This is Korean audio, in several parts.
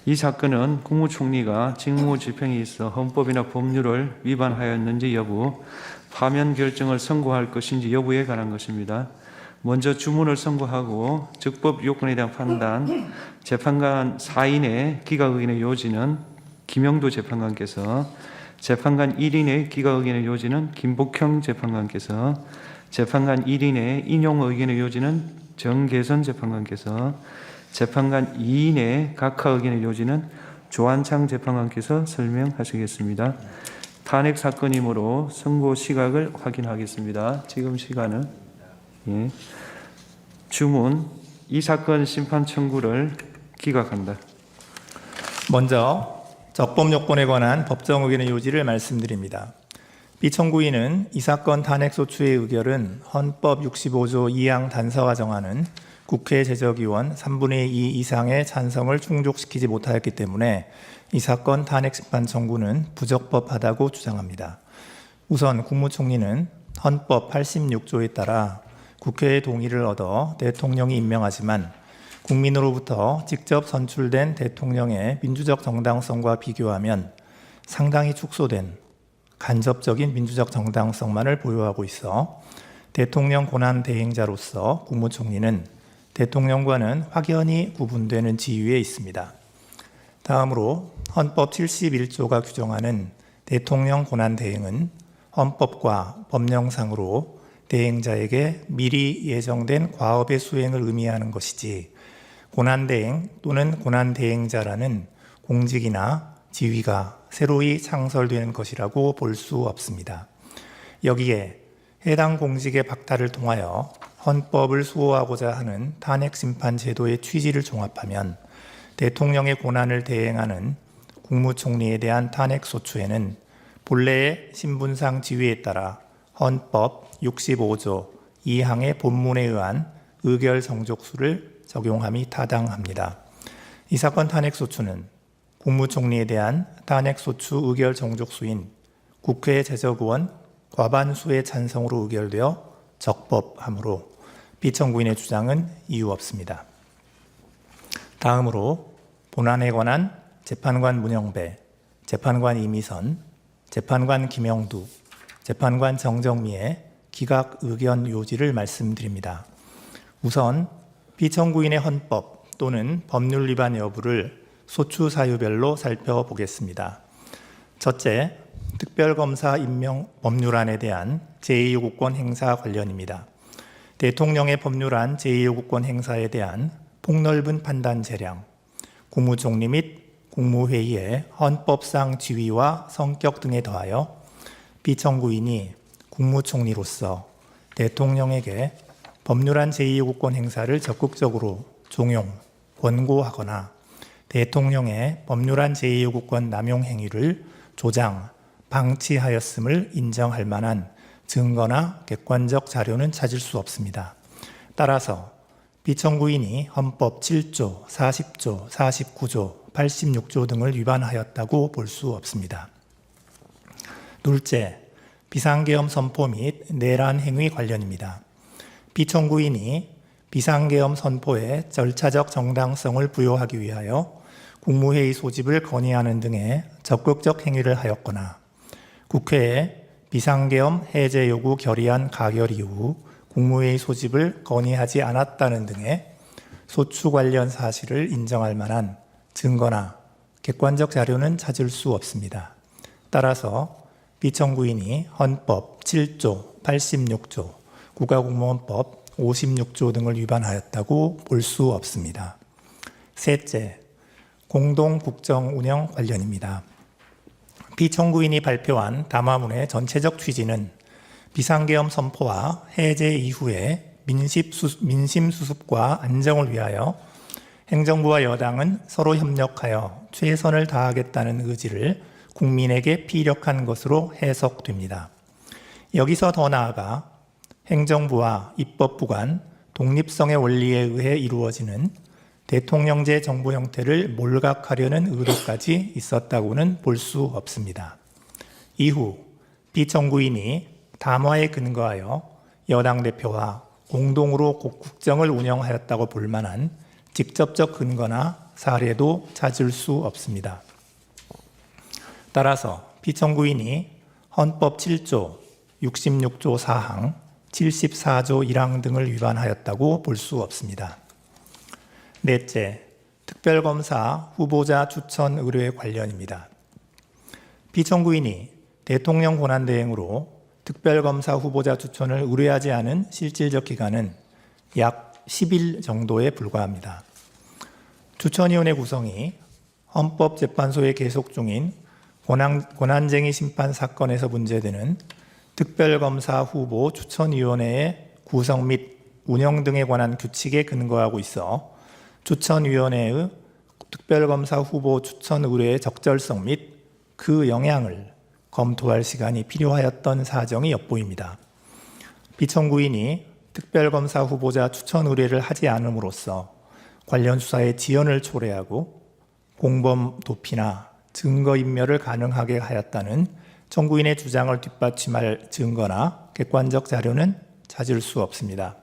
이 사건은 국무총리가 직무집행에 있어 헌법이나 법률을 위반하였는지 여부, 파면 결정을 선고할 것인지 여부에 관한 것입니다. 먼저 주문을 선고하고 적법 요건에 대한 판단, 재판관 4인의 기각의견의 요지는 김영도 재판관께서, 재판관 1인의 기각의견의 요지는 김복형 재판관께서, 재판관 1인의 인용 의견의 요지는 정계선 재판관께서, 재판관 2인의 각하 의견의 요지는 조한창 재판관께서 설명하시겠습니다. 탄핵 사건이므로 선고 시각을 확인하겠습니다. 지금 시간은 주문, 이 사건 심판 청구를 기각한다. 먼저 적법 요건에 관한 법정 의견의 요지를 말씀드립니다. 피청구인은 이 사건 탄핵소추의 의결은 헌법 65조 2항 단서가 정하는 국회 제적의원 3분의 2 이상의 찬성을 충족시키지 못하였기 때문에 이 사건 탄핵 심판 청구는 부적법하다고 주장합니다. 우선 국무총리는 헌법 86조에 따라 국회의 동의를 얻어 대통령이 임명하지만 국민으로부터 직접 선출된 대통령의 민주적 정당성과 비교하면 상당히 축소된 간접적인 민주적 정당성만을 보유하고 있어 대통령 권한 대행자로서 국무총리는 대통령과는 확연히 구분되는 지위에 있습니다. 다음으로 헌법 71조가 규정하는 대통령 권한 대행은 헌법과 법령상으로 대행자에게 미리 예정된 과업의 수행을 의미하는 것이지 권한대행 또는 권한대행자라는 공직이나 지위가 새로이 창설되는 것이라고 볼 수 없습니다. 여기에 해당 공직의 박탈을 통하여 헌법을 수호하고자 하는 탄핵심판 제도의 취지를 종합하면 대통령의 권한을 대행하는 국무총리에 대한 탄핵소추에는 본래의 신분상 지위에 따라 헌법 65조 2항의 본문에 의한 의결 정족수를 적용함이 타당합니다. 이 사건 탄핵소추는 국무총리에 대한 탄핵소추 의결 정족수인 국회 제적의원 과반수의 찬성으로 의결되어 적법하므로 피청구인의 주장은 이유 없습니다. 다음으로 본안에 관한 재판관 문영배, 재판관 이미선, 재판관 김영두, 재판관 정정미의 기각 의견 요지를 말씀드립니다. 우선 피청구인의 헌법 또는 법률 위반 여부를 소추 사유별로 살펴보겠습니다. 첫째, 특별검사 임명 법률안에 대한 제2요구권 행사 관련입니다. 대통령의 법률안 제2요구권 행사에 대한 폭넓은 판단 재량, 국무총리 및 국무회의의 헌법상 지위와 성격 등에 더하여 피청구인이 국무총리로서 대통령에게 법률안 제2요구권 행사를 적극적으로 종용, 권고하거나 대통령의 법률안 제2요구권 남용 행위를 조장, 방치하였음을 인정할 만한 증거나 객관적 자료는 찾을 수 없습니다. 따라서 피청구인이 헌법 7조, 40조, 49조, 86조 등을 위반하였다고 볼 수 없습니다. 둘째, 비상계엄 선포 및 내란 행위 관련입니다. 피청구인이 비상계엄 선포에 절차적 정당성을 부여하기 위하여 국무회의 소집을 건의하는 등의 적극적 행위를 하였거나 국회에 비상계엄 해제 요구 결의안 가결 이후 국무회의 소집을 건의하지 않았다는 등의 소추 관련 사실을 인정할 만한 증거나 객관적 자료는 찾을 수 없습니다. 따라서 피청구인이 헌법 7조, 86조, 국가공무원법 56조 등을 위반하였다고 볼 수 없습니다. 셋째, 공동국정운영 관련입니다. 피청구인이 발표한 담화문의 전체적 취지는 비상계엄 선포와 해제 이후에 민심 수습과 안정을 위하여 행정부와 여당은 서로 협력하여 최선을 다하겠다는 의지를 국민에게 피력한 것으로 해석됩니다. 여기서 더 나아가 행정부와 입법부 간 독립성의 원리에 의해 이루어지는 대통령제 정부 형태를 몰각하려는 의도까지 있었다고는 볼 수 없습니다. 이후 피청구인이 담화에 근거하여 여당 대표와 공동으로 국정을 운영하였다고 볼 만한 직접적 근거나 사례도 찾을 수 없습니다. 따라서 피청구인이 헌법 7조, 66조 4항, 74조 1항 등을 위반하였다고 볼 수 없습니다. 넷째, 특별검사 후보자 추천 의뢰 관련입니다. 피청구인이 대통령 권한대행으로 특별검사 후보자 추천을 의뢰하지 않은 실질적 기간은 약 10일 정도에 불과합니다. 추천위원회 구성이 헌법재판소에 계속 중인 권한쟁의 심판 사건에서 문제되는 특별검사 후보 추천위원회의 구성 및 운영 등에 관한 규칙에 근거하고 있어 추천위원회의 특별검사 후보 추천 의뢰의 적절성 및 그 영향을 검토할 시간이 필요하였던 사정이 엿보입니다. 피청구인이 특별검사 후보자 추천 의뢰를 하지 않음으로써 관련 수사의 지연을 초래하고 공범 도피나 증거인멸을 가능하게 하였다는 청구인의 주장을 뒷받침할 증거나 객관적 자료는 찾을 수 없습니다.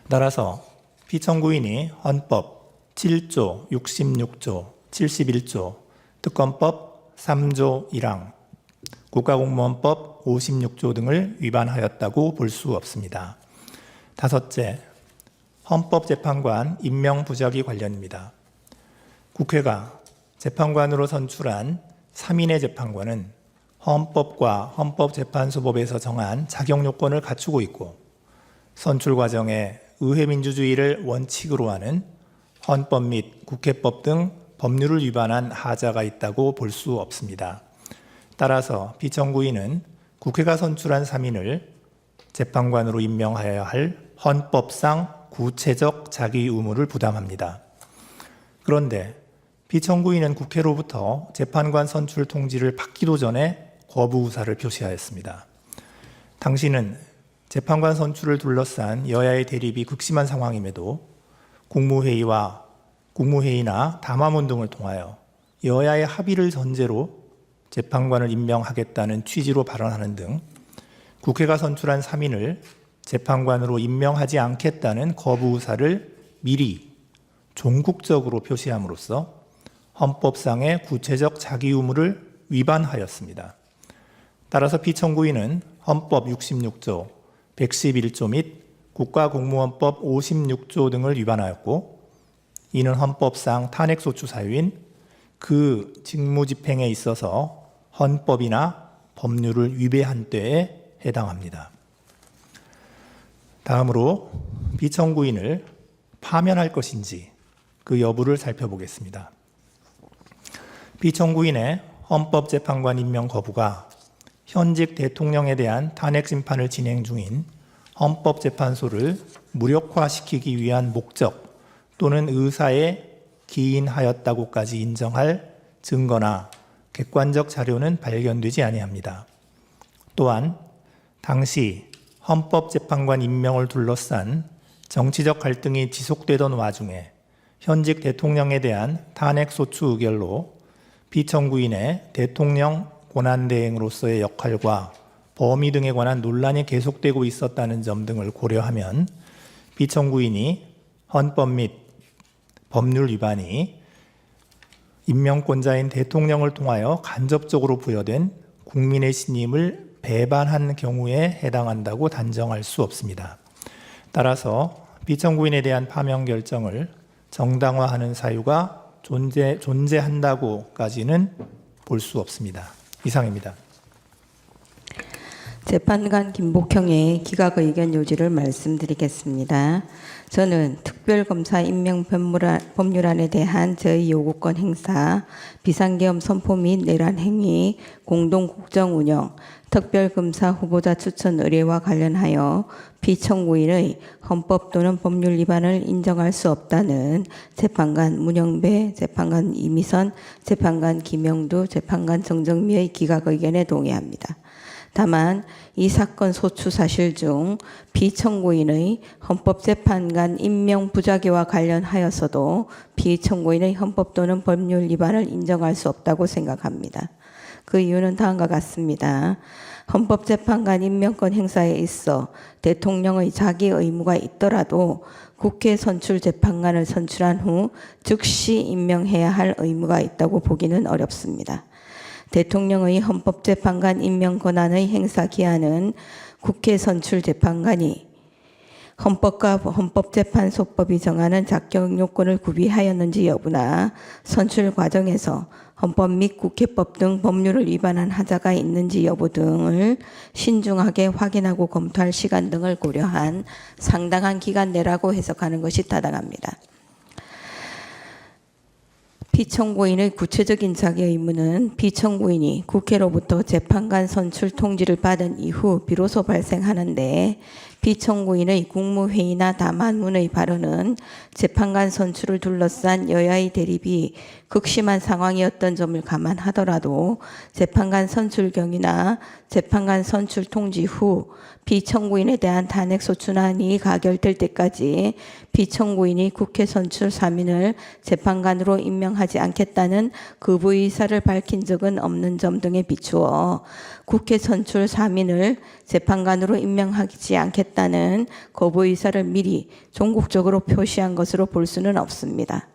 따라서 피청구인이 헌법 7조, 66조, 71조, 특검법 3조 1항, 국가공무원법 56조 등을 위반하였다고 볼 수 없습니다. 다섯째, 헌법재판관 임명 부작위 관련입니다. 국회가 재판관으로 선출한 3인의 재판관은 헌법과 헌법재판소법에서 정한 자격 요건을 갖추고 있고 선출 과정에 의회민주주의를 원칙으로 하는 헌법 및 국회법 등 법률을 위반한 하자가 있다고 볼 수 없습니다. 따라서 피청구인은 국회가 선출한 3인을 재판관으로 임명하여야 할 헌법상 구체적 자기 의무를 부담합니다. 그런데 피청구인은 국회로부터 재판관 선출 통지를 받기도 전에 거부 의사를 표시하였습니다. 당시는 재판관 선출을 둘러싼 여야의 대립이 극심한 상황임에도 국무회의나 담화문 등을 통하여 여야의 합의를 전제로 재판관을 임명하겠다는 취지로 발언하는 등 국회가 선출한 3인을 재판관으로 임명하지 않겠다는 거부 의사를 미리 종국적으로 표시함으로써 헌법상의 구체적 자기 의무를 위반하였습니다. 따라서 피청구인은 헌법 66조, 111조 및 국가공무원법 56조 등을 위반하였고 이는 헌법상 탄핵소추 사유인 그 직무집행에 있어서 헌법이나 법률을 위배한 때에 해당합니다. 다음으로 피청구인을 파면할 것인지 그 여부를 살펴보겠습니다. 피청구인의 헌법재판관 임명 거부가 현직 대통령에 대한 탄핵심판을 진행 중인 헌법재판소를 무력화시키기 위한 목적 또는 의사에 기인하였다고까지 인정할 증거나 객관적 자료는 발견되지 아니합니다. 또한 당시 헌법재판관 임명을 둘러싼 정치적 갈등이 지속되던 와중에 현직 대통령에 대한 탄핵소추 의결로 피청구인의 대통령 권한대행으로서의 역할과 범위 등에 관한 논란이 계속되고 있었다는 점 등을 고려하면 피청구인이 헌법 및 법률 위반이 임명권자인 대통령을 통하여 간접적으로 부여된 국민의 신임을 배반한 경우에 해당한다고 단정할 수 없습니다. 따라서 피청구인에 대한 파면 결정을 정당화하는 사유가 존재한다고까지는 볼 수 없습니다. 이상입니다. 재판관 김복형의 기각 의견 요지를 말씀드리겠습니다. 저는 특별검사 임명 법률안에 대한 저희 요구권 행사, 비상계엄 선포 및 내란 행위, 공동국정 운영, 특별검사 후보자 추천 의뢰와 관련하여 피청구인의 헌법 또는 법률 위반을 인정할 수 없다는 재판관 문영배, 재판관 이미선, 재판관 김영두, 재판관 정정미의 기각 의견에 동의합니다. 다만 이 사건 소추 사실 중 피청구인의 헌법재판관 임명 부작위와 관련하여서도 피청구인의 헌법 또는 법률 위반을 인정할 수 없다고 생각합니다. 그 이유는 다음과 같습니다. 헌법재판관 임명권 행사에 있어 대통령의 자기 의무가 있더라도 국회 선출 재판관을 선출한 후 즉시 임명해야 할 의무가 있다고 보기는 어렵습니다. 대통령의 헌법재판관 임명 권한의 행사 기한은 국회 선출 재판관이 헌법과 헌법재판소법이 정하는 자격 요건을 구비하였는지 여부나 선출 과정에서 헌법 및 국회법 등 법률을 위반한 하자가 있는지 여부 등을 신중하게 확인하고 검토할 시간 등을 고려한 상당한 기간 내라고 해석하는 것이 타당합니다. 피청구인의 구체적인 자기 의무는 피청구인이 국회로부터 재판관 선출 통지를 받은 이후 비로소 발생하는데, 피청구인의 국무회의나 담화문의 발언은 재판관 선출을 둘러싼 여야의 대립이 극심한 상황이었던 점을 감안하더라도 재판관 선출 경위나 재판관 선출 통지 후 피청구인에 대한 탄핵 소추안이 가결될 때까지 피청구인이 국회 선출 3인을 재판관으로 임명하지 않겠다는 거부 의사를 밝힌 적은 없는 점 등에 비추어 국회 선출 3인을 재판관으로 임명하지 않겠다는 거부 의사를 미리 종국적으로 표시한 것으로 볼 수는 없습니다.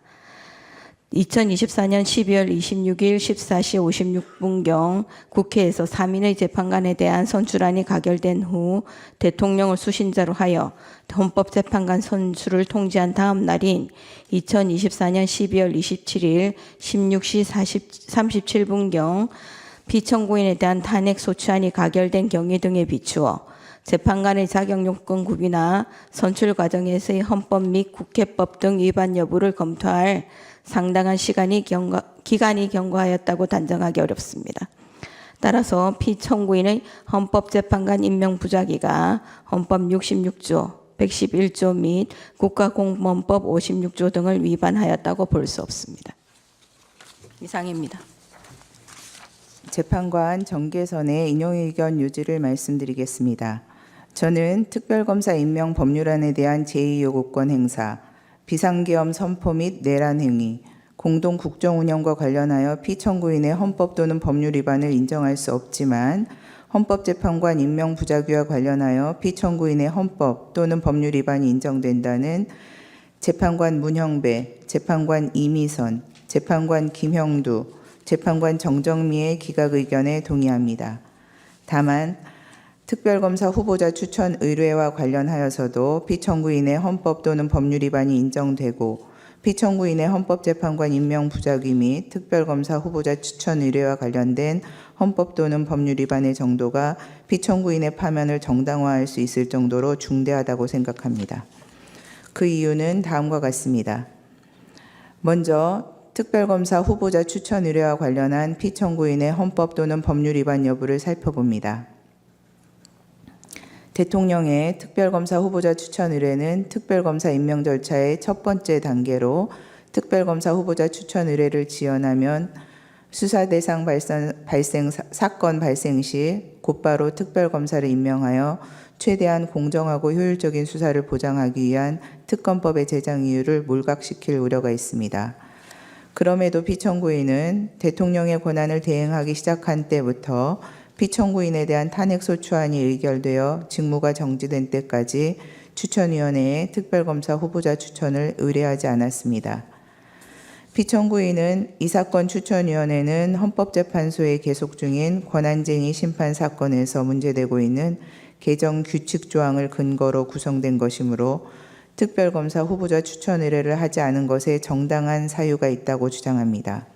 2024년 12월 26일 14시 56분경 국회에서 3인의 재판관에 대한 선출안이 가결된 후 대통령을 수신자로 하여 헌법재판관 선출을 통지한 다음 날인 2024년 12월 27일 16시 37분경 피청구인에 대한 탄핵 소추안이 가결된 경위 등에 비추어 재판관의 자격 요건 구비나 선출 과정에서의 헌법 및 국회법 등 위반 여부를 검토할 상당한 기간이 경과하였다고 단정하기 어렵습니다. 따라서 피청구인의 헌법재판관 임명 부작위가 헌법 66조, 111조 및 국가공무원법 56조 등을 위반하였다고 볼 수 없습니다. 이상입니다. 재판관 정계선의 인용의견 요지를 말씀드리겠습니다. 저는 특별검사 임명 법률안에 대한 제2요구권 행사, 비상계엄 선포 및 내란 행위, 공동 국정운영과 관련하여 피청구인의 헌법 또는 법률 위반을 인정할 수 없지만 헌법재판관 임명 부작위와 관련하여 피청구인의 헌법 또는 법률 위반이 인정된다는 재판관 문형배, 재판관 이미선, 재판관 김형두, 재판관 정정미의 기각 의견에 동의합니다. 다만 특별검사 후보자 추천 의뢰와 관련하여서도 피청구인의 헌법 또는 법률 위반이 인정되고 피청구인의 헌법재판관 임명 부작위 및 특별검사 후보자 추천 의뢰와 관련된 헌법 또는 법률 위반의 정도가 피청구인의 파면을 정당화할 수 있을 정도로 중대하다고 생각합니다. 그 이유는 다음과 같습니다. 먼저 특별검사 후보자 추천 의뢰와 관련한 피청구인의 헌법 또는 법률 위반 여부를 살펴봅니다. 대통령의 특별검사 후보자 추천 의뢰는 특별검사 임명 절차의 첫 번째 단계로 특별검사 후보자 추천 의뢰를 지원하면 수사 대상 사건 발생 시 곧바로 특별검사를 임명하여 최대한 공정하고 효율적인 수사를 보장하기 위한 특검법의 제정 이유를 몰각시킬 우려가 있습니다. 그럼에도 피청구인은 대통령의 권한을 대행하기 시작한 때부터 피청구인에 대한 탄핵소추안이 의결되어 직무가 정지된 때까지 추천위원회에 특별검사 후보자 추천을 의뢰하지 않았습니다. 피청구인은 이 사건 추천위원회는 헌법재판소에 계속 중인 권한쟁의 심판 사건에서 문제되고 있는 개정 규칙 조항을 근거로 구성된 것이므로 특별검사 후보자 추천 의뢰를 하지 않은 것에 정당한 사유가 있다고 주장합니다.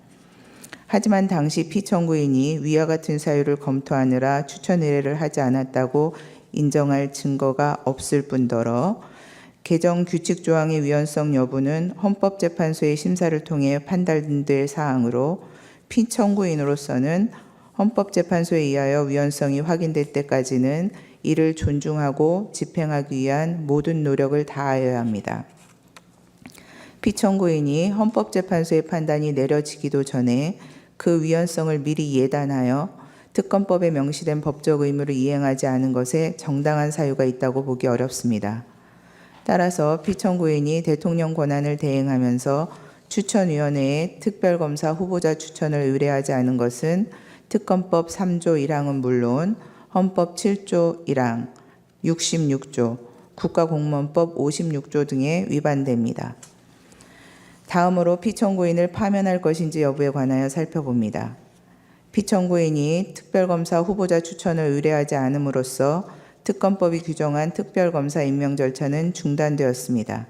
하지만 당시 피청구인이 위와 같은 사유를 검토하느라 추천 의뢰를 하지 않았다고 인정할 증거가 없을 뿐더러 개정 규칙 조항의 위헌성 여부는 헌법재판소의 심사를 통해 판단될 사항으로 피청구인으로서는 헌법재판소에 의하여 위헌성이 확인될 때까지는 이를 존중하고 집행하기 위한 모든 노력을 다하여야 합니다. 피청구인이 헌법재판소의 판단이 내려지기도 전에 그 위헌성을 미리 예단하여 특검법에 명시된 법적 의무를 이행하지 않은 것에 정당한 사유가 있다고 보기 어렵습니다. 따라서 피청구인이 대통령 권한을 대행하면서 추천위원회에 특별검사 후보자 추천을 의뢰하지 않은 것은 특검법 3조 1항은 물론 헌법 7조 1항, 66조, 국가공무원법 56조 등에 위반됩니다. 다음으로 피청구인을 파면할 것인지 여부에 관하여 살펴봅니다. 피청구인이 특별검사 후보자 추천을 의뢰하지 않음으로써 특검법이 규정한 특별검사 임명 절차는 중단되었습니다.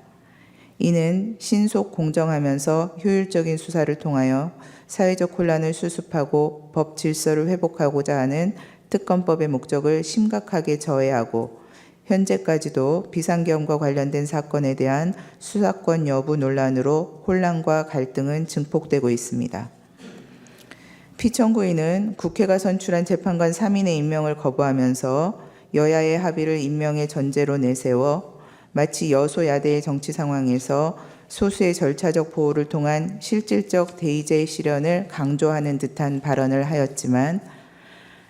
이는 신속 공정하면서 효율적인 수사를 통하여 사회적 혼란을 수습하고 법 질서를 회복하고자 하는 특검법의 목적을 심각하게 저해하고 현재까지도 비상계엄과 관련된 사건에 대한 수사권 여부 논란으로 혼란과 갈등은 증폭되고 있습니다. 피청구인은 국회가 선출한 재판관 3인의 임명을 거부하면서 여야의 합의를 임명의 전제로 내세워 마치 여소야대의 정치 상황에서 소수의 절차적 보호를 통한 실질적 대의제 실현을 강조하는 듯한 발언을 하였지만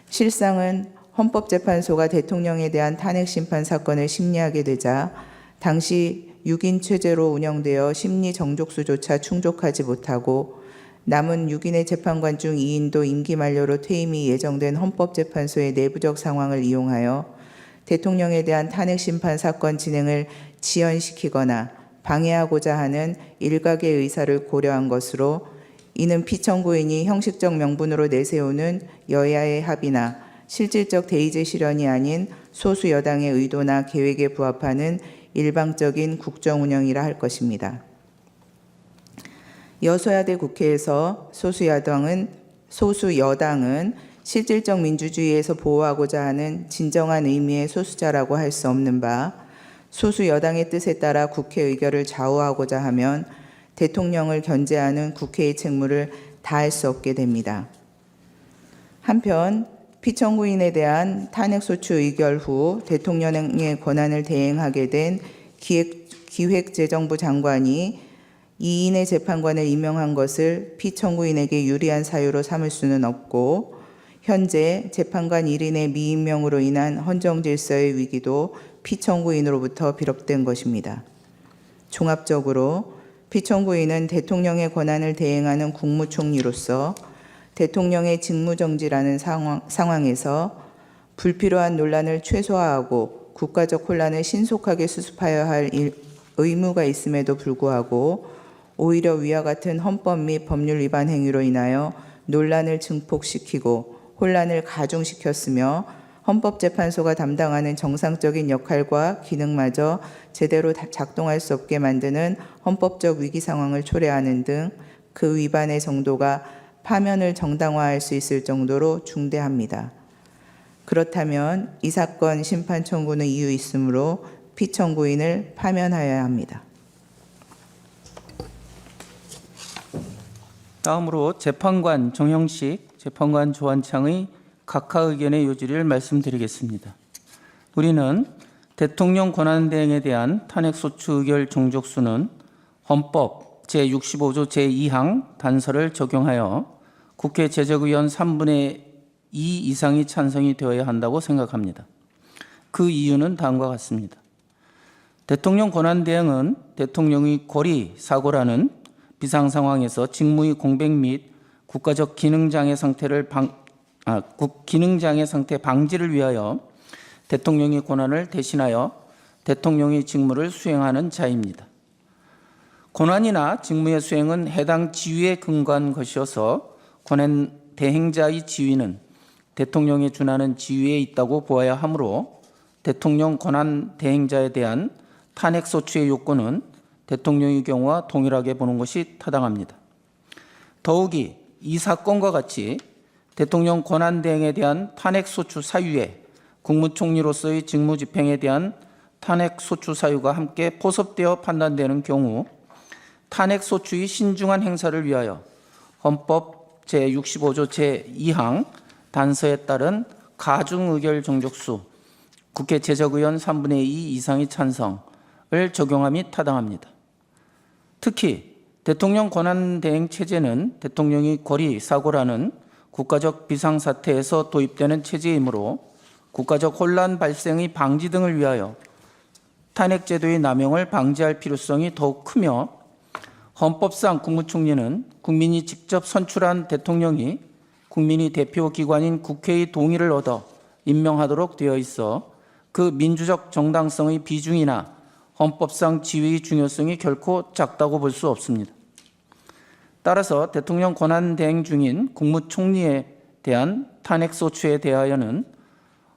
실상은 헌법재판소가 대통령에 대한 탄핵심판 사건을 심리하게 되자 당시 6인 체제로 운영되어 심리 정족수조차 충족하지 못하고 남은 6인의 재판관 중 2인도 임기 만료로 퇴임이 예정된 헌법재판소의 내부적 상황을 이용하여 대통령에 대한 탄핵심판 사건 진행을 지연시키거나 방해하고자 하는 일각의 의사를 고려한 것으로 이는 피청구인이 형식적 명분으로 내세우는 여야의 합의나 실질적 대의제 실현이 아닌 소수 여당의 의도나 계획에 부합하는 일방적인 국정 운영이라 할 것입니다. 여소야대 국회에서 소수 여당은 실질적 민주주의에서 보호하고자 하는 진정한 의미의 소수자라고 할 수 없는 바 소수 여당의 뜻에 따라 국회 의결을 좌우하고자 하면 대통령을 견제하는 국회의 책무를 다할 수 없게 됩니다. 한편 피청구인에 대한 탄핵소추 의결 후 대통령의 권한을 대행하게 된 기획재정부 장관이 2인의 재판관을 임명한 것을 피청구인에게 유리한 사유로 삼을 수는 없고 현재 재판관 1인의 미임명으로 인한 헌정질서의 위기도 피청구인으로부터 비롯된 것입니다. 종합적으로 피청구인은 대통령의 권한을 대행하는 국무총리로서 대통령의 직무정지라는 상황에서 불필요한 논란을 최소화하고 국가적 혼란을 신속하게 수습하여야 할 의무가 있음에도 불구하고 오히려 위와 같은 헌법 및 법률 위반 행위로 인하여 논란을 증폭시키고 혼란을 가중시켰으며 헌법재판소가 담당하는 정상적인 역할과 기능마저 제대로 작동할 수 없게 만드는 헌법적 위기 상황을 초래하는 등 그 위반의 정도가 파면을 정당화할 수 있을 정도로 중대합니다. 그렇다면 이 사건 심판 청구는 이유 있으므로 피청구인을 파면하여야 합니다. 다음으로 재판관 정형식, 재판관 조한창의 각하 의견의 요지를 말씀드리겠습니다. 우리는 대통령 권한대행에 대한 탄핵소추 의결 종족수는 헌법 제65조 제2항 단서를 적용하여 국회 제적의원 3분의 2 이상이 찬성이 되어야 한다고 생각합니다. 그 이유는 다음과 같습니다. 대통령 권한대행은 대통령의 고리, 사고라는 비상상황에서 직무의 공백 및 국가적 기능장애 상태 방지를 위하여 대통령의 권한을 대신하여 대통령의 직무를 수행하는 자입니다. 권한이나 직무의 수행은 해당 지위에 근거한 것이어서 권한 대행자의 지위는 대통령에 준하는 지위에 있다고 보아야 하므로 대통령 권한 대행자에 대한 탄핵소추의 요건은 대통령의 경우와 동일하게 보는 것이 타당합니다. 더욱이 이 사건과 같이 대통령 권한대행에 대한 탄핵소추 사유에 국무총리로서의 직무집행에 대한 탄핵소추 사유가 함께 포섭되어 판단되는 경우 탄핵소추의 신중한 행사를 위하여 헌법 제65조 제2항 단서에 따른 가중의결 정족수 국회 제적의원 3분의 2 이상의 찬성을 적용함이 타당합니다. 특히 대통령 권한대행 체제는 대통령의 고리, 사고라는 국가적 비상사태에서 도입되는 체제이므로 국가적 혼란 발생의 방지 등을 위하여 탄핵제도의 남용을 방지할 필요성이 더욱 크며 헌법상 국무총리는 국민이 직접 선출한 대통령이 국민이 대표 기관인 국회의 동의를 얻어 임명하도록 되어 있어 그 민주적 정당성의 비중이나 헌법상 지위의 중요성이 결코 작다고 볼 수 없습니다. 따라서 대통령 권한 대행 중인 국무총리에 대한 탄핵소추에 대하여는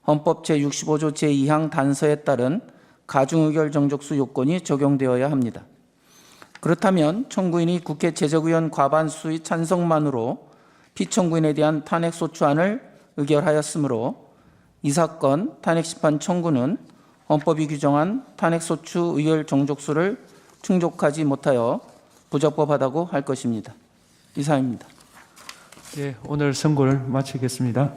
헌법 제65조 제2항 단서에 따른 가중의결 정족수 요건이 적용되어야 합니다. 그렇다면 청구인이 국회 제적의원 과반수의 찬성만으로 피청구인에 대한 탄핵소추안을 의결하였으므로 이 사건 탄핵심판 청구는 헌법이 규정한 탄핵소추 의결 정족수를 충족하지 못하여 부적법하다고 할 것입니다. 이상입니다. 예, 오늘 선고를 마치겠습니다.